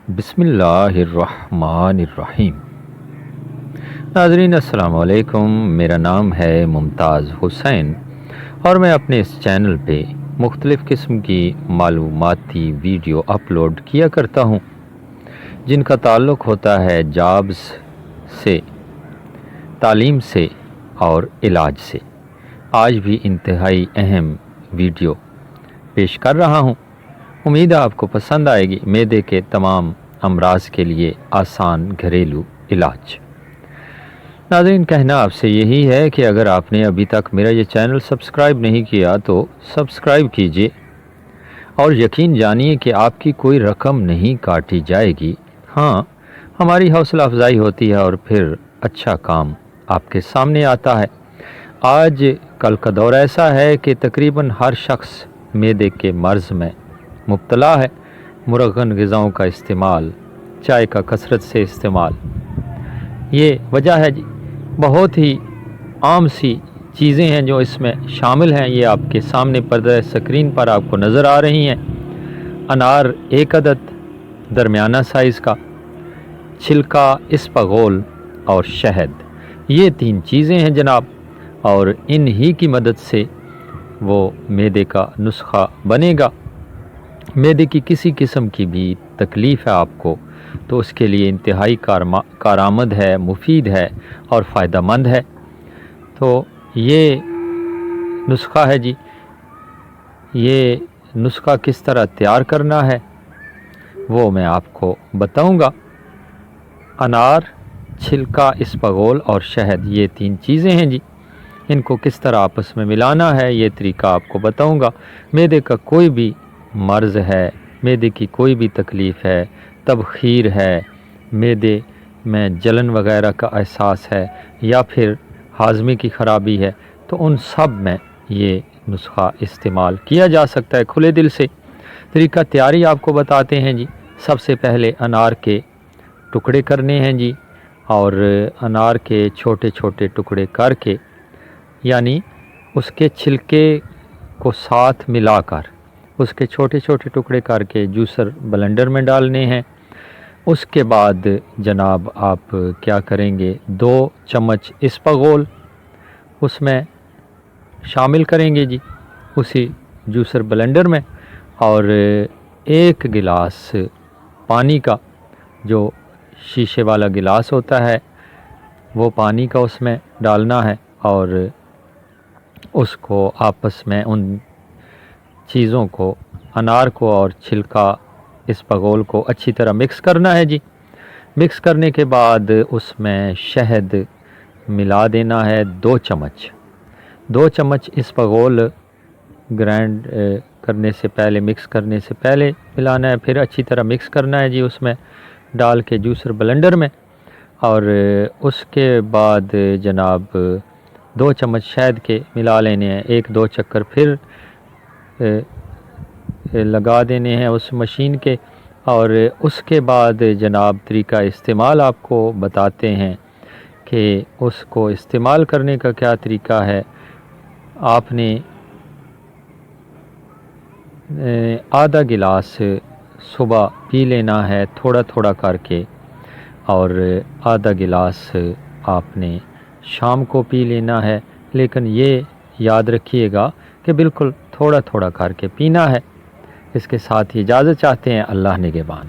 بسم اللہ الرحمن الرحیم۔ ناظرین السلام علیکم، میرا نام ہے ممتاز حسین اور میں اپنے اس چینل پہ مختلف قسم کی معلوماتی ویڈیو اپلوڈ کیا کرتا ہوں جن کا تعلق ہوتا ہے جابز سے، تعلیم سے اور علاج سے۔ آج بھی انتہائی اہم ویڈیو پیش کر رہا ہوں، امید ہے آپ کو پسند آئے گی۔ معدے کے تمام امراض کے لیے آسان گھریلو علاج۔ ناظرین، کہنا آپ سے یہی ہے کہ اگر آپ نے ابھی تک میرا یہ چینل سبسکرائب نہیں کیا تو سبسکرائب کیجئے اور یقین جانیے کہ آپ کی کوئی رقم نہیں کاٹی جائے گی۔ ہاں، ہماری حوصلہ افزائی ہوتی ہے اور پھر اچھا کام آپ کے سامنے آتا ہے۔ آج کل کا دور ایسا ہے کہ تقریباً ہر شخص معدے کے مرض میں مبتلا ہے۔ مرغن غذاؤں کا استعمال، چائے کا کثرت سے استعمال، یہ وجہ ہے جی۔ بہت ہی عام سی چیزیں ہیں جو اس میں شامل ہیں، یہ آپ کے سامنے پردہ اسکرین پر آپ کو نظر آ رہی ہیں۔ انار 1 عدد درمیانہ سائز کا، چھلکا، اسپغول اور شہد، یہ 3 چیزیں ہیں جناب، اور انہی کی مدد سے وہ معدے کا نسخہ بنے گا۔ معدے کی کسی قسم کی بھی تکلیف ہے آپ کو تو اس کے لیے انتہائی کارآمد ہے، مفید ہے اور فائدہ مند ہے۔ تو یہ نسخہ ہے جی، یہ نسخہ کس طرح تیار کرنا ہے وہ میں آپ کو بتاؤں گا۔ انار، چھلکا، اسپغول اور شہد، یہ 3 چیزیں ہیں جی، ان کو کس طرح آپس میں ملانا ہے یہ طریقہ آپ کو بتاؤں گا۔ معدے کا کوئی بھی مرض ہے، معدے کی کوئی بھی تکلیف ہے، تبخیر ہے، معدے میں جلن وغیرہ کا احساس ہے یا پھر ہاضمے کی خرابی ہے، تو ان سب میں یہ نسخہ استعمال کیا جا سکتا ہے کھلے دل سے۔ طریقہ تیاری آپ کو بتاتے ہیں جی۔ سب سے پہلے انار کے ٹکڑے کرنے ہیں جی، اور انار کے چھوٹے چھوٹے ٹکڑے کر کے، یعنی اس کے چھلکے کو ساتھ ملا کر اس کے چھوٹے چھوٹے ٹکڑے کر کے جوسر بلنڈر میں ڈالنے ہیں۔ اس کے بعد جناب آپ کیا کریں گے، 2 چمچ اسپغول اس میں شامل کریں گے جی، اسی جوسر بلنڈر میں، اور 1 گلاس پانی کا، جو شیشے والا گلاس ہوتا ہے وہ پانی کا اس میں ڈالنا ہے، اور اس کو آپس میں ان چیزوں کو، انار کو اور چھلکا اسپغول کو اچھی طرح مکس کرنا ہے جی۔ مکس کرنے کے بعد اس میں شہد ملا دینا ہے 2 چمچ۔ 2 چمچ اسپغول گرائنڈ کرنے سے پہلے، مکس کرنے سے پہلے ملانا ہے، پھر اچھی طرح مکس کرنا ہے جی اس میں ڈال کے جوسر بلنڈر میں، اور اس کے بعد جناب 2 چمچ شہد کے ملا لینے ہیں، 1-2 چکر پھر لگا دینے ہیں اس مشین کے، اور اس کے بعد جناب طریقہ استعمال آپ کو بتاتے ہیں کہ اس کو استعمال کرنے کا کیا طریقہ ہے۔ آپ نے آدھا گلاس صبح پی لینا ہے تھوڑا تھوڑا کر کے، اور آدھا گلاس آپ نے شام کو پی لینا ہے، لیکن یہ یاد رکھیے گا کہ بالکل تھوڑا تھوڑا کر کے پینا ہے۔ اس کے ساتھ ہی اجازت چاہتے ہیں، اللہ نگہبان۔